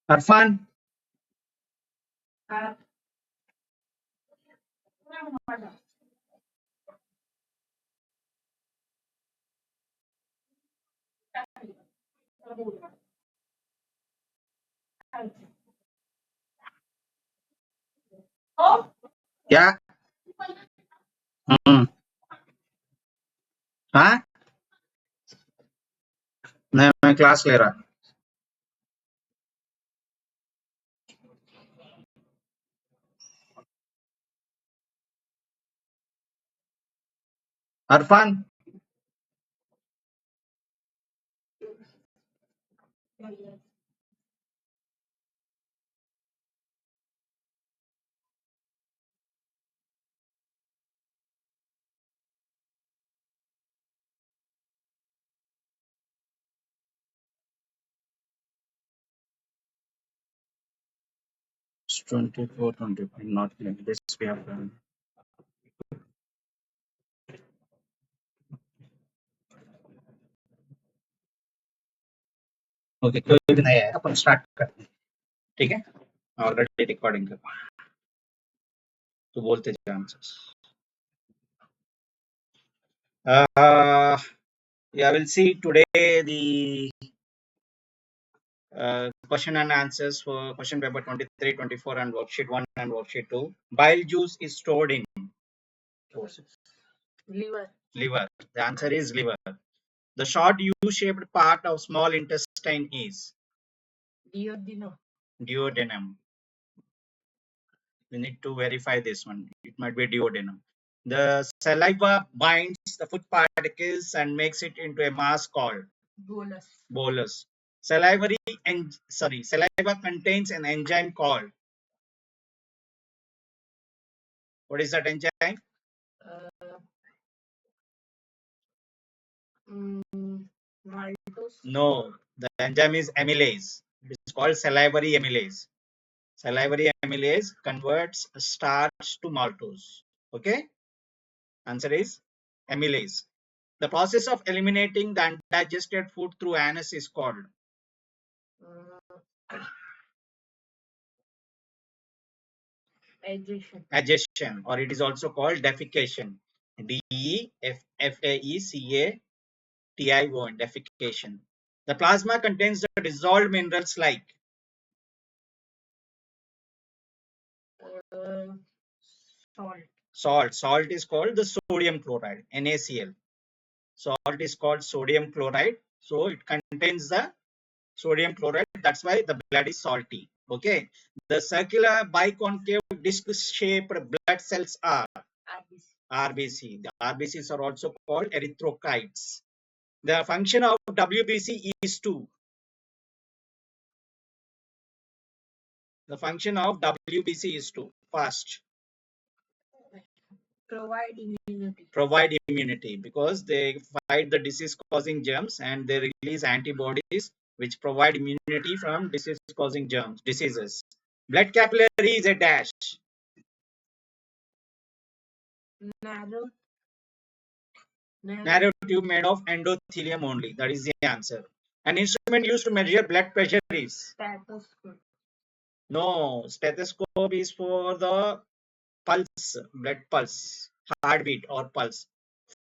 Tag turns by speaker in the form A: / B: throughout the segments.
A: Arfan. Yeah. हाँ मैं class ले रहा. Arfan. 24, 25, not like this we have done. Okay कोई भी नहीं है अपन स्टार्ट करते हैं. ठीक है ऑलरेडी रिकॉर्डिंग कर तो बोलते जाओ answers. Yeah, we'll see today the question and answers for question paper 23, 24 and worksheet 1 and worksheet 2. Bile juice is stored in liver. The answer is liver. The short U-shaped part of small intestine is duodenum. We need to verify this one. It might be duodenum. The saliva binds the food particles and makes it into a mass called bolus. Saliva contains an enzyme called. What is that enzyme? No, the enzyme is amylase. It is called salivary amylase. Salivary amylase converts starch to maltose. Okay. Answer is amylase. The process of eliminating the undigested food through anus is called digestion, or it is also called defecation. D-E-F-A-E-C-A-T-I-O-N, defecation. The plasma contains the dissolved minerals like salt. Salt is called the sodium chloride, NaCl. Salt is called sodium chloride. So it contains the sodium chloride. That's why the blood is salty. Okay. The circular biconcave disc-shaped blood cells are RBC. The RBCs are also called erythrocytes. The function of WBC is to. The function of WBC is to fast. Provide immunity because they fight the disease causing germs and they release antibodies which provide immunity from disease causing diseases. Blood capillary is a dash. Narrow tube made of endothelium only. That is the answer. An instrument used to measure blood pressure is. No, stethoscope is for the pulse, blood pulse, heartbeat or pulse.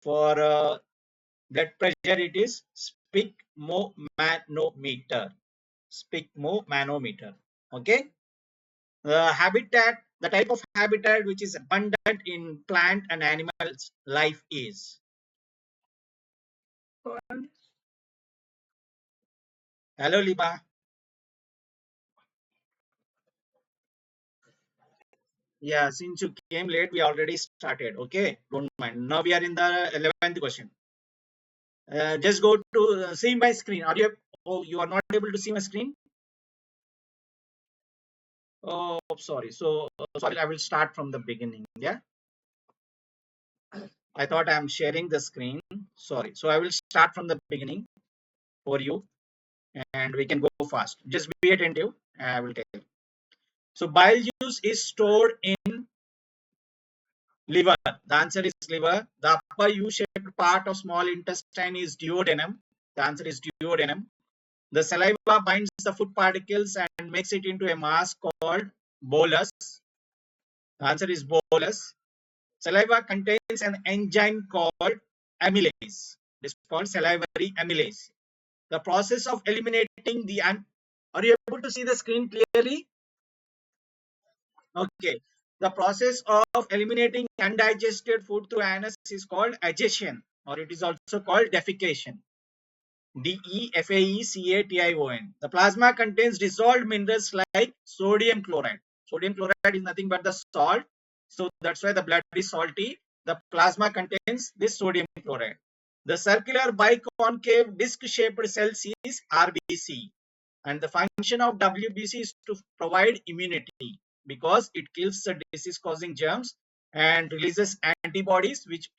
A: For blood pressure, it is sphygmomanometer. Sphygmomanometer. Okay. The type of habitat which is abundant in plant and animals life is. Hello, Liba. Yeah, since you came late, we already started. Okay, don't mind. Now we are in the 11th question. Just go to see my screen. Are you? Oh, you are not able to see my screen. Oh, sorry. So sorry. I will start from the beginning. Yeah. I thought I am sharing the screen. Sorry. So I will start from the beginning for you, and we can go fast. Just be attentive. I will tell you. So bile juice is stored in Liver. The answer is liver. The upper U-shaped part of small intestine is duodenum. The answer is duodenum. The saliva binds the food particles and makes it into a mass called bolus. The answer is bolus. Saliva contains an enzyme called amylase. It is called salivary amylase. The process of eliminating the are you able to see the screen clearly? Okay. The process of eliminating undigested food through anus is called agestion, or it is also called defecation. DEFAECATION. The plasma contains dissolved minerals like sodium chloride. Sodium chloride is nothing but the salt. So that's why the blood is salty. The plasma contains this sodium chloride. The circular biconcave disc-shaped cells is RBC. And the function of WBC is to provide immunity because it kills the disease causing germs and releases antibodies which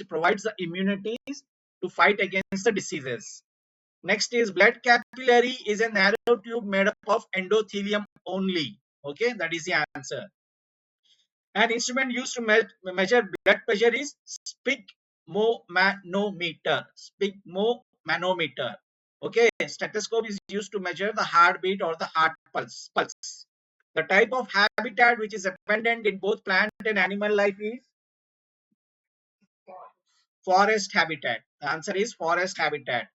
A: provides the immunities to fight against the diseases. Next is blood capillary is a narrow tube made up of endothelium only. Okay, that is the answer. An instrument used to measure blood pressure is sphygmomanometer. Sphygmomanometer. Okay, stethoscope is used to measure the heartbeat or the heart pulse. The type of habitat which is abundant in both plant and animal life is forest habitat. The answer is forest habitat.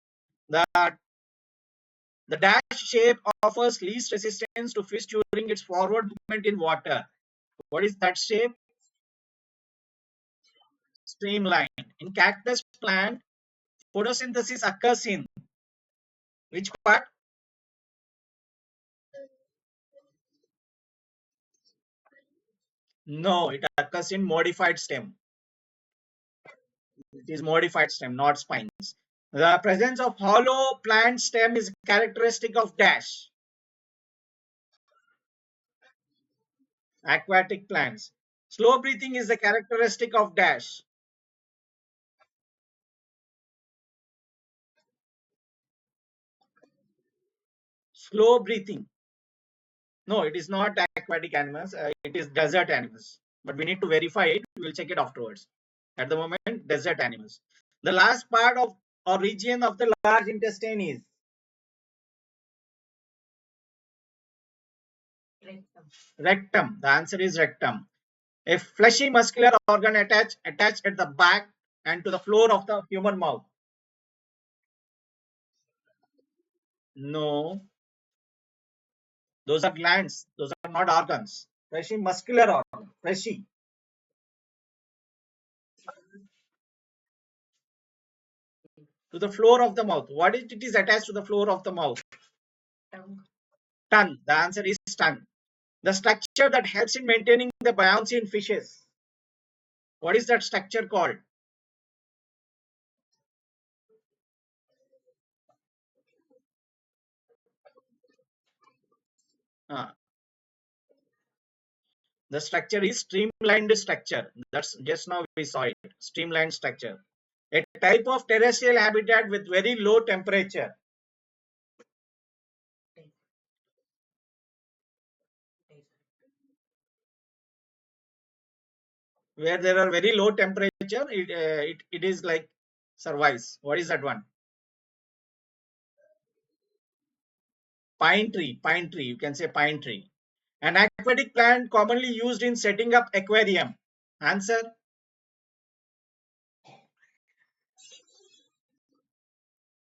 A: The The dash shape offers least resistance to fish during its forward movement in water. What is that shape? Streamlined. In cactus plant, photosynthesis occurs in which part? No, it occurs in modified stem. It is modified stem, not spines. The presence of hollow plant stem is characteristic of dash. Aquatic plants. Slow breathing is the characteristic of dash. Slow breathing. No, it is not aquatic animals. It is desert animals. But we need to verify it. We will check it afterwards. At the moment, desert animals. The last part of or region of the large intestine is rectum. The answer is rectum. A fleshy muscular organ attached at the back and to the floor of the human mouth. No, those are glands. Those are not organs. Fleshy muscular organ. Fleshy. To the floor of the mouth. What is it is attached to the floor of the mouth? Tongue. The answer is tongue. The structure that helps in maintaining the buoyancy in fishes. What is that structure called? Uh, the structure is streamlined structure. That's just now we saw it. Streamlined structure. A type of terrestrial habitat with very low temperature. Where there are very low temperature, it is like survives. What is that one? Pine tree. You can say pine tree. An aquatic plant commonly used in setting up aquarium. Answer.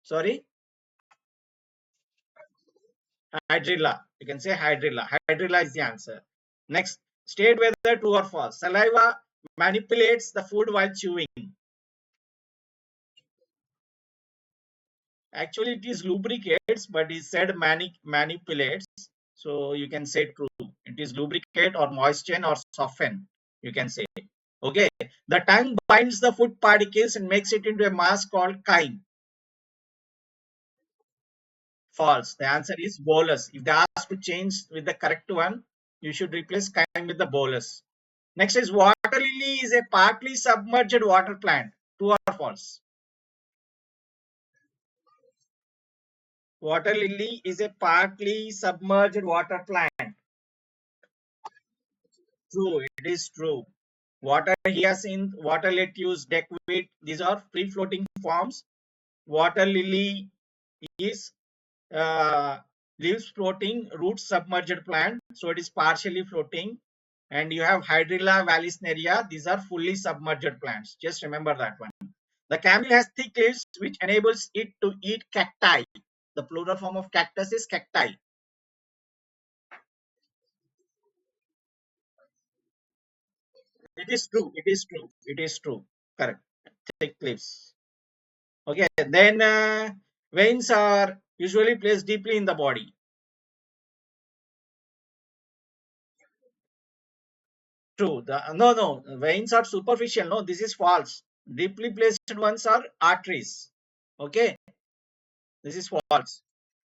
A: Sorry. Hydrilla. You can say hydrilla. Hydrilla is the answer. Next, state whether true or false. Saliva manipulates the food while chewing. Actually, it is lubricates, but it said manipulates. So you can say true. It is lubricate or moisten or soften. You can say. Okay. The tongue binds the food particles and makes it into a mass called chyme. False. The answer is bolus. If they ask to change with the correct one, you should replace chyme with the bolus. Next is water lily is a partly submerged water plant. True or false? Water lily is a partly submerged water plant. True, it is true. Water hyacinth, water lettuce, duckweed, these are free floating forms. Water lily is uh, leaves floating, roots submerged plant, so it is partially floating. And you have Hydrilla vallisneria, these are fully submerged plants. Just remember that one. The camel has thick leaves which enables it to eat cacti. The plural form of cactus is cacti. It is true. It is true. It is true. Correct. Thick leaves. Okay. Then veins are usually placed deeply in the body. True. No. Veins are superficial. No, this is false. Deeply placed ones are arteries. Okay. This is false.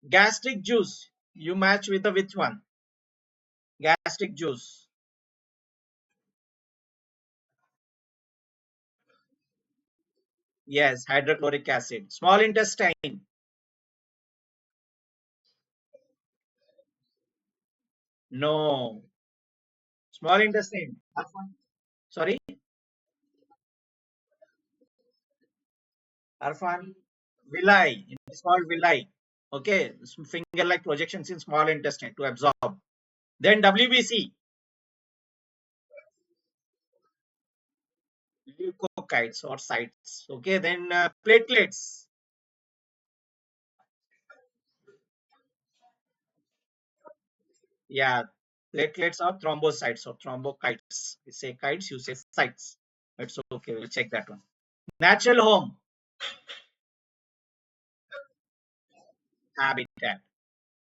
A: Gastric juice. You match with the which one? Gastric juice. Yes. Hydrochloric acid. Small intestine. No. Small intestine. Sorry. Arfan. Villi. It is called villi. Okay. Finger-like projections in small intestine to absorb. Then WBC. Leukocytes or cytes. Okay. Then platelets. Yeah. Platelets are thrombocytes or thrombocytes. You say kites, you say cytes. It's okay. We'll check that one. Natural home. Habitat.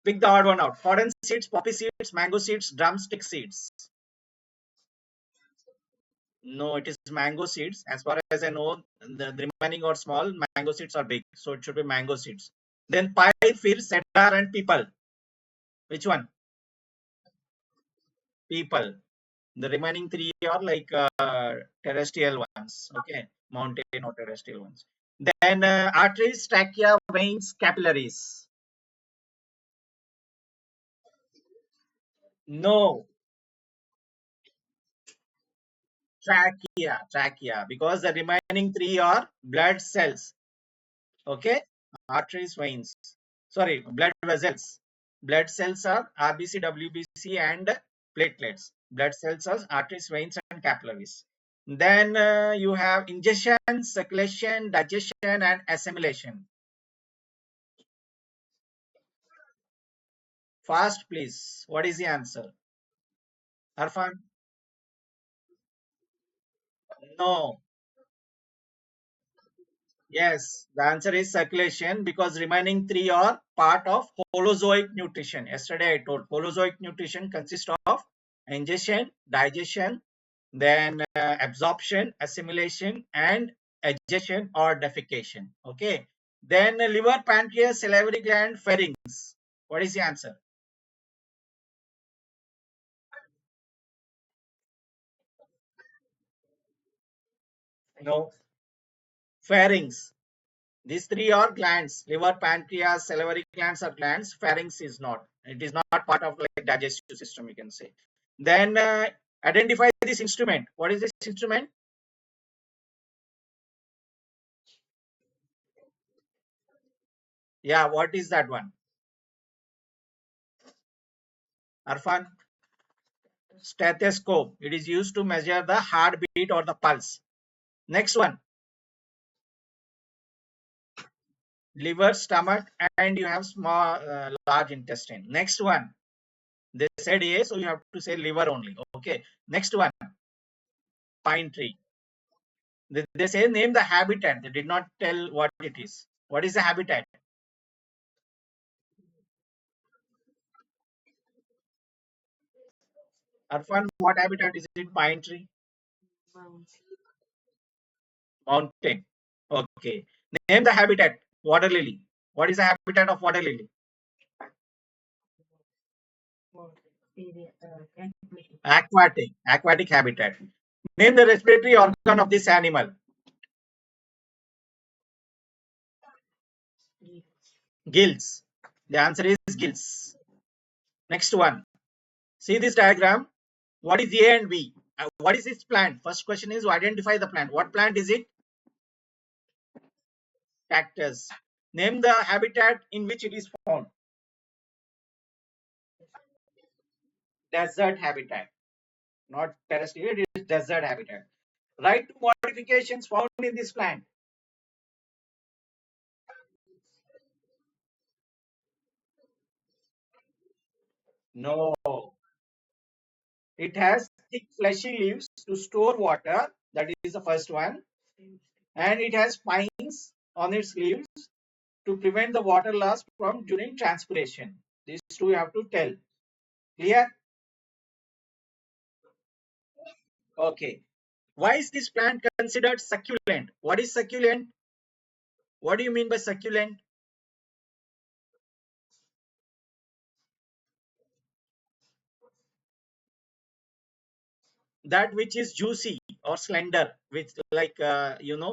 A: Pick the odd one out. Cotton seeds, poppy seeds, mango seeds, drumstick seeds. No, it is mango seeds. As far as I know, the remaining are small. Mango seeds are big. So it should be mango seeds. Then pine, fir, cedar, and people. Which one? People. The remaining three are like terrestrial ones. Okay. Mountain or terrestrial ones. Then arteries, trachea, veins, capillaries. No, trachea, because the remaining three are blood cells. Okay, arteries, veins. Sorry, blood vessels. Blood cells are RBC, WBC, and platelets. Blood cells are arteries, veins, and capillaries. Then you have ingestion, circulation, digestion, and assimilation. Fast, please. What is the answer? Arfan? No. Yes, the answer is circulation because remaining three are part of holozoic nutrition. Yesterday I told holozoic nutrition consists of ingestion, digestion, then absorption, assimilation, and egestion or defecation. Okay. Then liver, pancreas, salivary gland, pharynx. What is the answer? No, pharynx. These three are glands. Liver, pancreas, salivary glands are glands. Pharynx is not. It is not part of like digestive system, you can say. Then identify this instrument. What is this instrument? Yeah, what is that one? Arfan, stethoscope. It is used to measure the heartbeat or the pulse. Next one, liver, stomach, and you have small, large intestine. Next one, they said A, so you have to say liver only. Okay. Next one, pine tree. They say name the habitat. They did not tell what it is. What is the habitat? Arfan, what habitat is it? Pine tree? Mountain. Okay. Name the habitat. Water lily. What is the habitat of water lily? Aquatic. Aquatic habitat. Name the respiratory organ of this animal. Gills. The answer is gills. Next one. See this diagram. What is A and B? what is this plant? First question is to identify the plant. What plant is it? Cactus. Name the habitat in which it is found. Desert habitat, not terrestrial, it is desert habitat. Write two modifications found in this plant. No, it has thick fleshy leaves to store water. That is the first one. And it has spines on its leaves to prevent the water loss from during transpiration. These two you have to tell. Clear? Okay. Why is this plant considered succulent? What is succulent? What do you mean by succulent? That which is juicy or slender, which like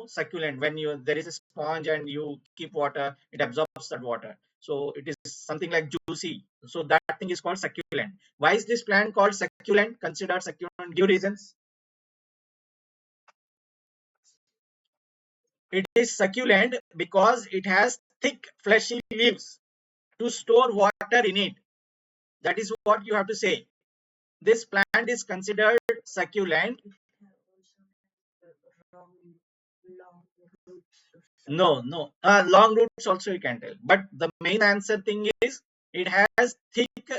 A: succulent. When you there is a sponge and you keep water, it absorbs that water. So it is something like juicy. So that thing is called succulent. Why is this plant called succulent? Considered succulent. Give reasons. It is succulent because it has thick fleshy leaves to store water in it. That is what you have to say. This plant is considered succulent. No, no. Long roots also you can tell. But the main answer thing is it has thick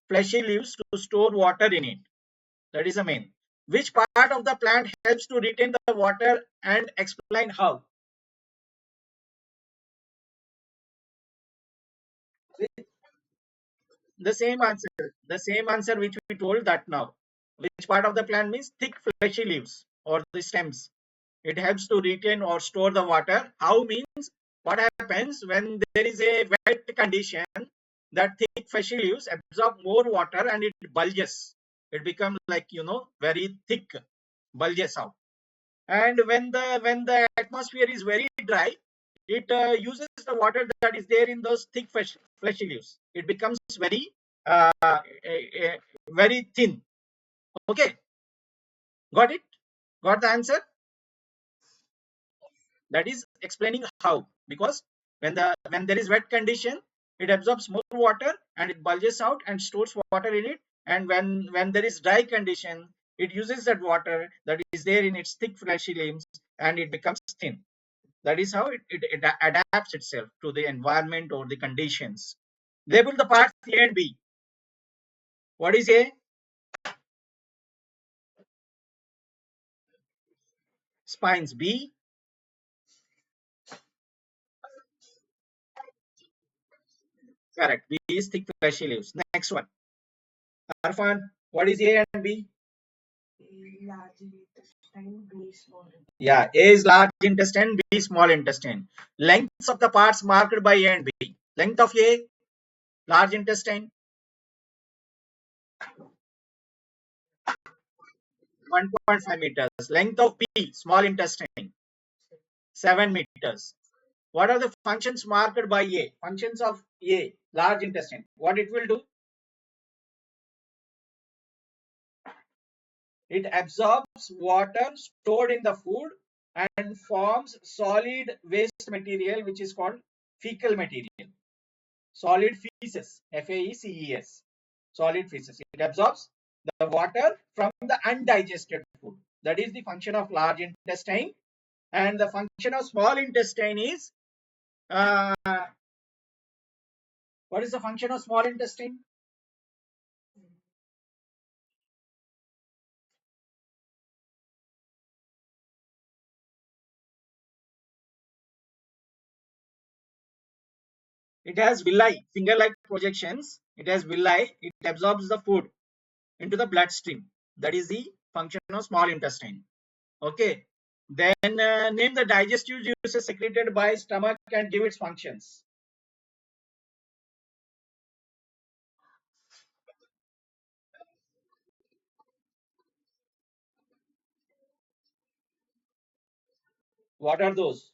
A: fleshy leaves to store water in it. That is the main. Which part of the plant helps to retain the water and explain how? The same answer. The same answer which we told that now. Which part of the plant means thick fleshy leaves or the stems. It helps to retain or store the water. How means what happens when there is a wet condition, that thick fleshy leaves absorb more water and it bulges. It becomes like very thick, bulges out. And when the atmosphere is very dry, it uses the water that is there in those thick fleshy leaves. It becomes very thin. Okay, got it? Got the answer? That is explaining how. Because when there is wet condition, it absorbs more water and it bulges out and stores water in it. And when there is dry condition, it uses that water that is there in its thick fleshy leaves and it becomes thin. That is how it adapts itself to the environment or the conditions. Label the parts A and B. What is A? Spines. B? Correct. B is thick fleshy leaves. Next one. Arfan, what is A and B? Yeah, A is large intestine, B is small intestine. Lengths of the parts marked by A and B. Length of A, large intestine, 1.5 meters. Length of B, small intestine, 7 meters. What are the functions marked by A? Functions of A, large intestine. What it will do? It absorbs water stored in the food and forms solid waste material, which is called fecal material. Solid feces, FAECES, solid feces. It absorbs the water from the undigested food. That is the function of large intestine. And the function of small intestine is, uh, what is the function of small intestine? It has villi, finger-like projections. It has villi. It absorbs the food into the bloodstream. That is the function of small intestine. Okay. Then name the digestive juices secreted by stomach and give its functions. What are those?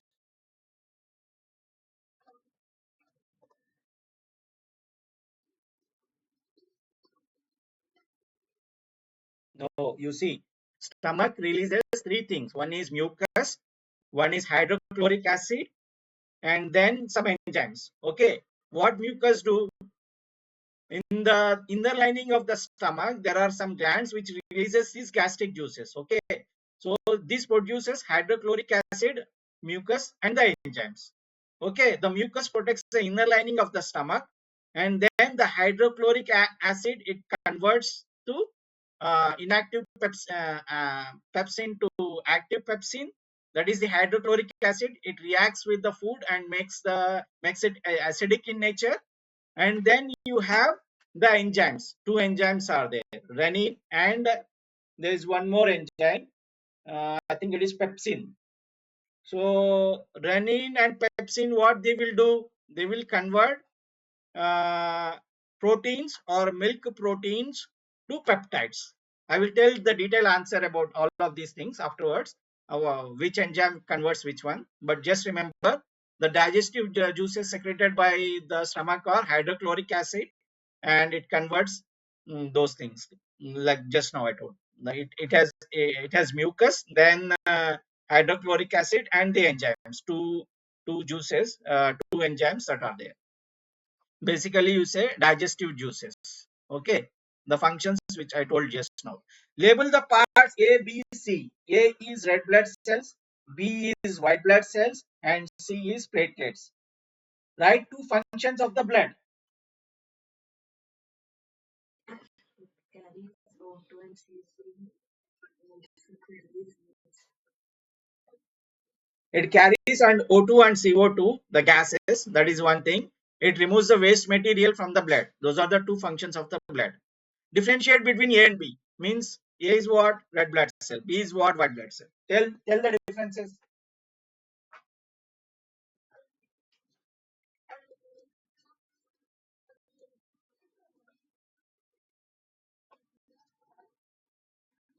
A: No, you see, Stomach releases three things. One is mucus, one is hydrochloric acid, and then some enzymes. Okay, what mucus do? In the inner lining of the stomach, there are some glands which releases these gastric juices. Okay, so this produces hydrochloric acid, mucus, and the enzymes. Okay, the mucus protects the inner lining of the stomach, and then the hydrochloric acid, it converts to inactive pepsin to active pepsin. That is the hydrochloric acid. It reacts with the food and makes it acidic in nature. And then you have the enzymes. Two enzymes are there, renin, and there is one more enzyme. I think it is pepsin. So renin and pepsin, what they will do? They will convert uh, proteins or milk proteins to peptides. I will tell the detailed answer about all of these things afterwards, which enzyme converts which one. But just remember, the digestive juices secreted by the stomach are hydrochloric acid, and it converts those things, like just now I told. It has mucus, then hydrochloric acid, and the enzymes. Two juices, two enzymes that are there. Basically, you say digestive juices. Okay, the functions which I told just now. Label the parts A, B, C. A is red blood cells, B is white blood cells, and C is platelets. Write two functions of the blood. It carries and O2 and CO2, the gases. That is one thing. It removes the waste material from the blood. Those are the two functions of the blood. Differentiate between A and B. Means A is what? Red blood cell. B is what? White blood cell. Tell the differences.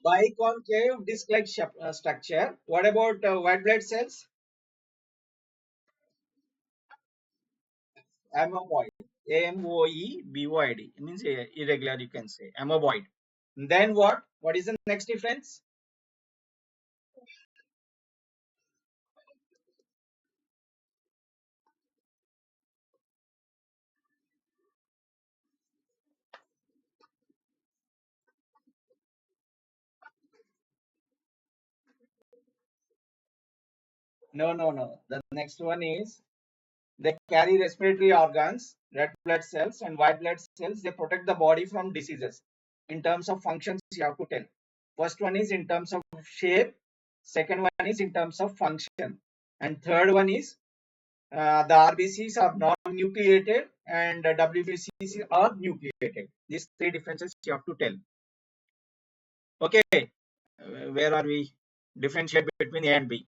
A: Biconcave disc-like structure. What about white blood cells? Amoeboid. Amoeboid. It means irregular, you can say. Amoeboid. Then what? What is the next difference? No, no, no. The next one is they carry respiratory organs, red blood cells and white blood cells. They protect the body from diseases. In terms of functions, you have to tell. First one is in terms of shape. Second one is in terms of function. And third one is the RBCs are non-nucleated and WBCs are nucleated. These three differences you have to tell. Okay, where are we? Differentiate between A and B.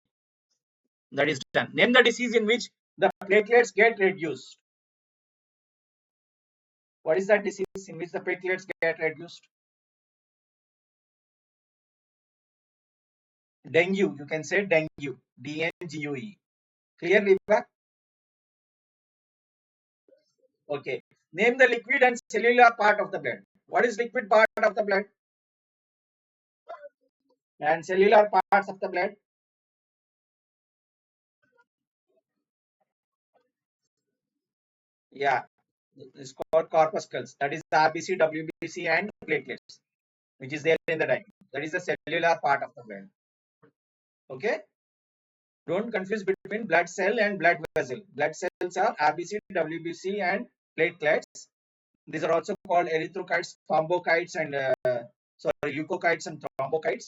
A: That is done. Name the disease in which the platelets get reduced. What is that disease in which the platelets get reduced? Dengue. You can say dengue. Dengue. Clear, Deepak? Okay. Name the liquid and cellular part of the blood. What is liquid part of the blood? And cellular parts of the blood? Yeah. It's called corpuscles. That is the RBC, WBC, and platelets, which is there in the diagram. That is the cellular part of the blood. Okay. Don't confuse between blood cell and blood vessel. Blood cells are RBC, WBC, and platelets. These are also called erythrocytes, thrombocytes, and leukocytes and thrombocytes.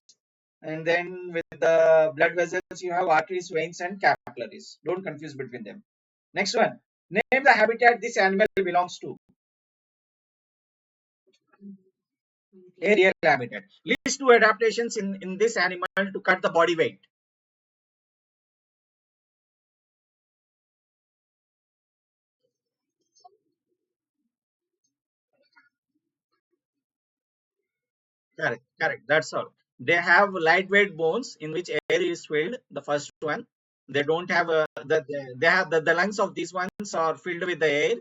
A: And then with the blood vessels, you have arteries, veins, and capillaries. Don't confuse between them. Next one. Name the habitat this animal belongs to. Aerial habitat. List two adaptations in this animal to cut the body weight. Correct, correct. That's all. They have lightweight bones in which air is filled. The first one, they don't have they have the lungs of these ones are filled with the air,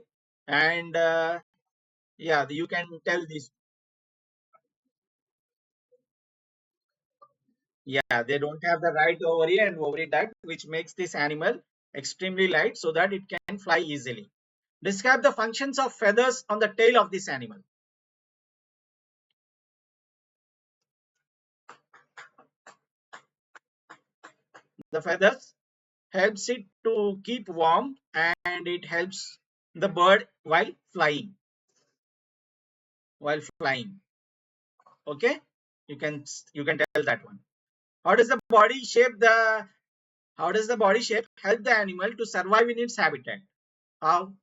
A: and yeah, you can tell this. Yeah, they don't have the right ovary and ovary duct, which makes this animal extremely light so that it can fly easily. Describe the functions of feathers on the tail of this animal. The feathers helps it to keep warm and it helps the bird while flying. While flying, okay, you can tell that one. How does the body shape the How does the body shape help the animal to survive in its habitat? How?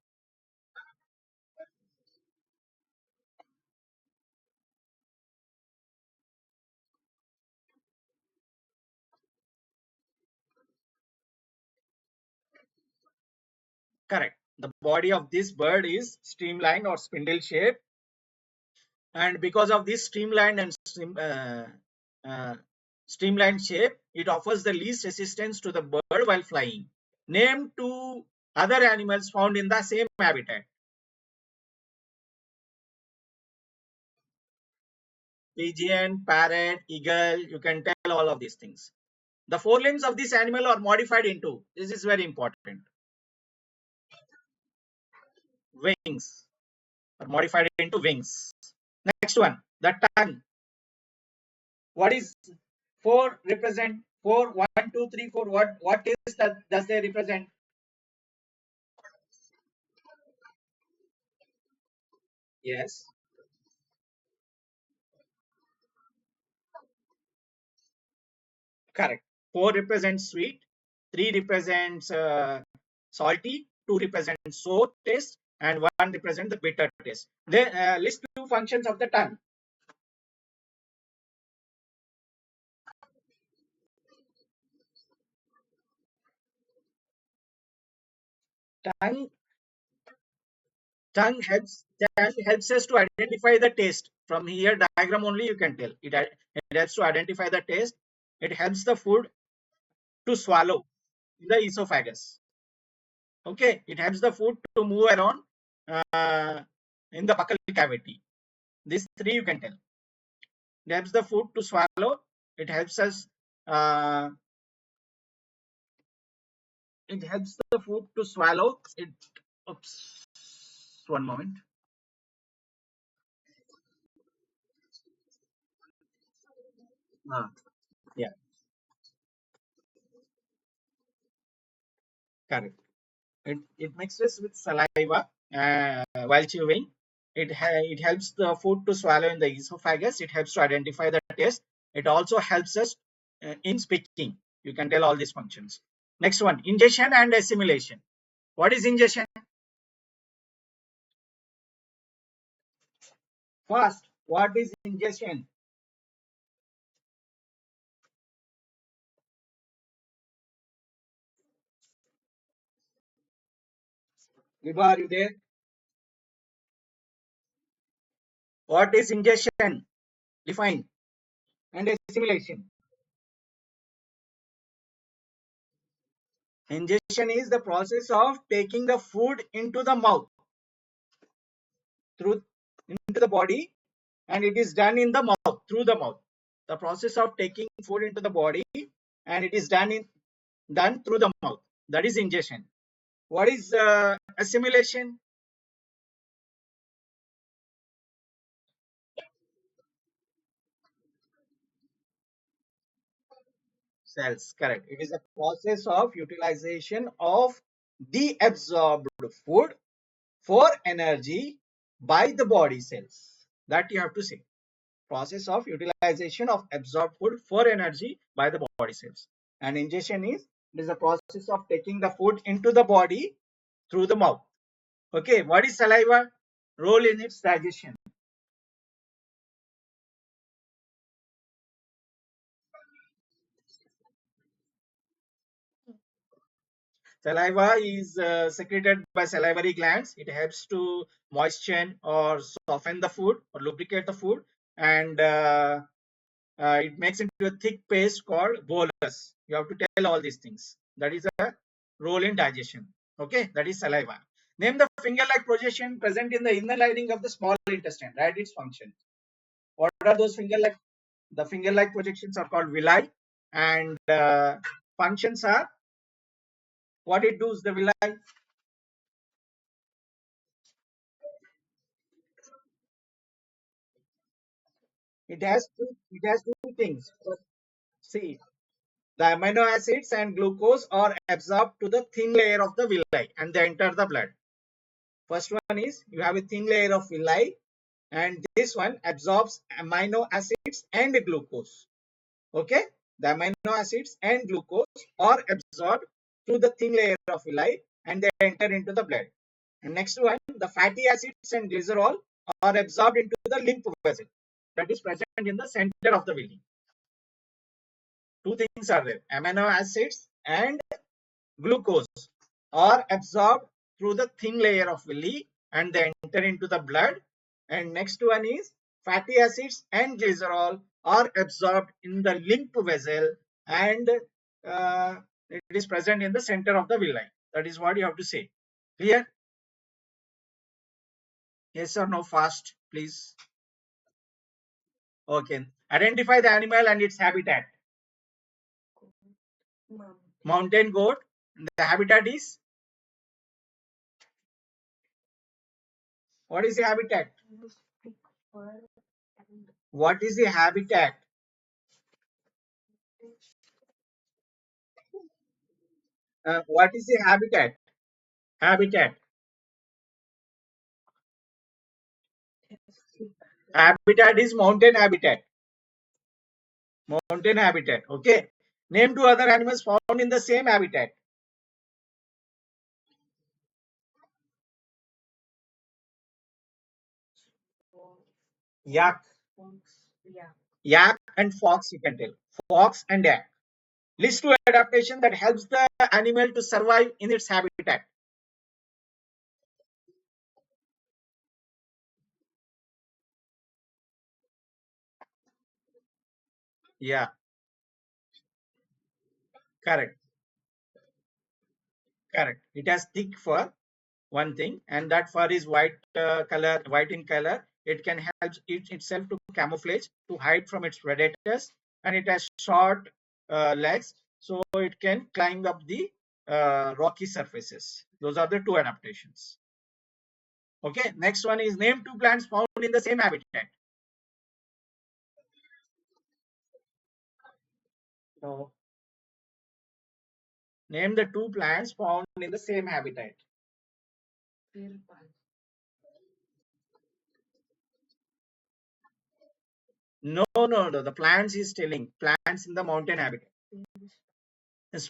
A: Correct. The body of this bird is streamlined or spindle shaped, and because of this uh, streamlined shape, it offers the least resistance to the bird while flying. Name two other animals found in the same habitat. Pigeon, parrot, eagle. You can tell all of these things. The forelimbs of this animal are modified into. This is very important. Wings are modified into wings. Next one, the tongue. What is four represent? Four, one, two, three, four. What is that? Does they represent? Yes, correct. Four represents sweet, three represents salty, two represents sour taste, and one represents the bitter taste. Then list two functions of the tongue. Tongue tongue helps us to identify the taste. From here diagram only you can tell. It helps to identify the taste. It helps the food to swallow in the esophagus. Okay, it helps the food to move around uh, in the buccal cavity. These three you can tell. It helps the food to swallow. It helps us. Uh, it helps the food to swallow. It. Oops. One moment. Ah, yeah, correct. It mixes with saliva while chewing. It helps the food to swallow in the esophagus. It helps to identify the taste. It also helps us in speaking. You can tell all these functions. Next one, ingestion and assimilation. What is ingestion? First, what is ingestion? Viva, are you there? What is ingestion? Define. And assimilation. Ingestion is the process of taking the food into the mouth through into the body, and it is done in the mouth, through the mouth. The process of taking food into the body, and it is done through the mouth. That is ingestion. What is assimilation? Cells, correct. It is a process of utilization of the absorbed food for energy by the body cells. That you have to say. Process of utilization of absorbed food for energy by the body cells. And ingestion is, it is a process of taking the food into the body through the mouth. Okay, what is saliva? Role in its digestion. Saliva is secreted by salivary glands. It helps to moisten or soften the food or lubricate the food, and it makes into a thick paste called bolus. You have to tell all these things. That is a role in digestion. Okay, that is saliva. Name the finger-like projection present in the inner lining of the small intestine. Write its function. What are those finger-like? The finger-like projections are called villi. and functions are what it does. The villi, it has two things. See, the amino acids and glucose are absorbed to the thin layer of the villi and they enter the blood. First one is you have a thin layer of villi and this one absorbs amino acids and glucose. Okay, the amino acids and glucose are absorbed through the thin layer of villi and they enter into the blood. And next one, the fatty acids and glycerol are absorbed into the lymph vessel that is present in the center of the villi. Two things are there: amino acids and glucose are absorbed through the thin layer of villi and they enter into the blood. And next one is fatty acids and glycerol are absorbed in the lymph vessel and it is present in the center of the villi. That is what you have to say. Clear? Yes or no? Fast, please. Okay. Identify the animal and its habitat. Mountain goat. The habitat is, what is the habitat? What is the habitat? What is the habitat? Habitat. Habitat is mountain habitat. Mountain habitat. Okay. Name two other animals found in the same habitat. Yak. Yak and fox, you can tell. Fox and yak. List two adaptation that helps the animal to survive in its habitat. Yeah, correct. Correct. It has thick fur, one thing, and that fur is white in color. It can help itself to camouflage, to hide from its predators, and it has short legs, so it can climb up the rocky surfaces. Those are the two adaptations. Okay, next one is name two plants found in the same habitat. No. Name the two plants found in the same habitat. No, no, no. The plants is telling plants in the mountain habitat.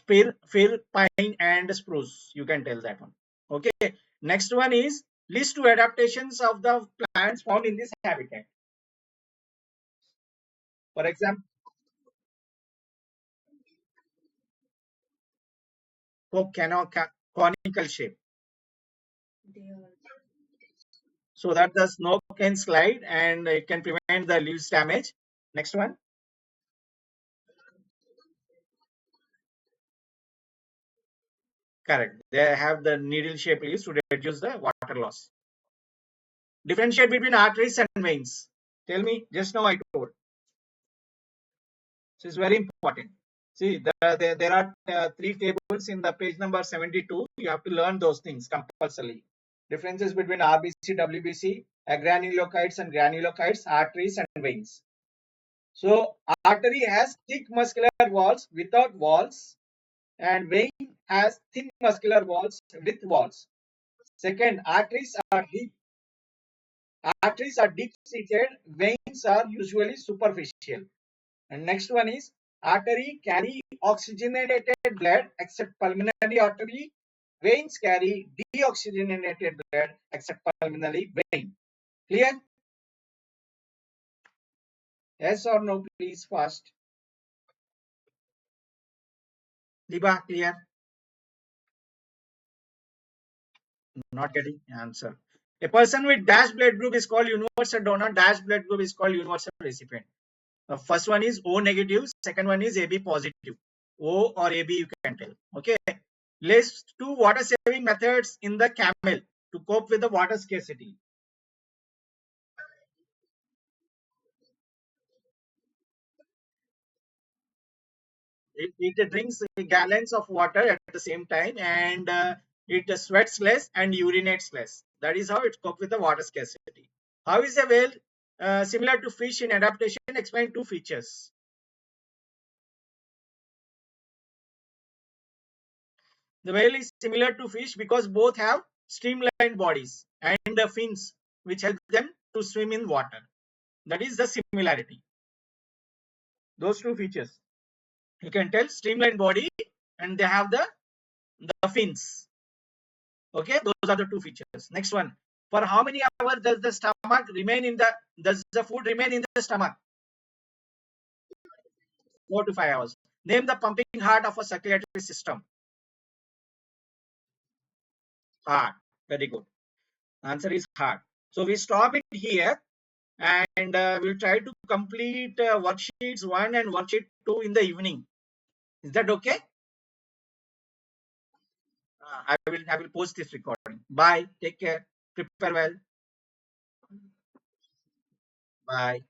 A: Fir, pine, and spruce. You can tell that one. Okay. Next one is list two adaptations of the plants found in this habitat. For example, conical shape, so that the snow can slide and it can prevent the leaves damage. Next one, correct. They have the needle shape leaves to reduce the water loss. Differentiate between arteries and veins. Tell me, just now I told. So it's very important. See, there are three tables in the page number 72. You have to learn those things compulsorily. Differences between RBC, WBC, agranulocytes and granulocytes, arteries and veins. So artery has thick muscular walls without walls and vein has thin muscular walls with walls. Second, arteries are deep seated, veins are usually superficial. And next one is artery carry oxygenated blood except pulmonary artery. Veins carry deoxygenated blood except pulmonary vein. Clear? Yes or no, please fast. Liba, clear? Not getting answer. A person with dash blood group is called universal donor. Dash blood group is called universal recipient. The first one is O negative. Second one is AB positive. O or AB you can tell. Okay. List two water saving methods in the camel to cope with the water scarcity. It drinks gallons of water at the same time, and it sweats less and urinates less. That is how it copes with the water scarcity. How is a whale similar to fish in adaptation? Explain two features. The whale is similar to fish because both have streamlined bodies and fins which help them to swim in water. That is the similarity. Those two features. You can tell streamlined body and they have the fins. Okay, those are the two features. Next one. For how many hours does the stomach remain in the does the food remain in the stomach? 4 to 5 hours. Name the pumping heart of a circulatory system. Heart. Very good. Answer is heart. So we stop it here, and we'll try to complete worksheets 1 and worksheet 2 in the evening. Is that okay? I will post this recording. Bye. Take care. Prepare well. Bye.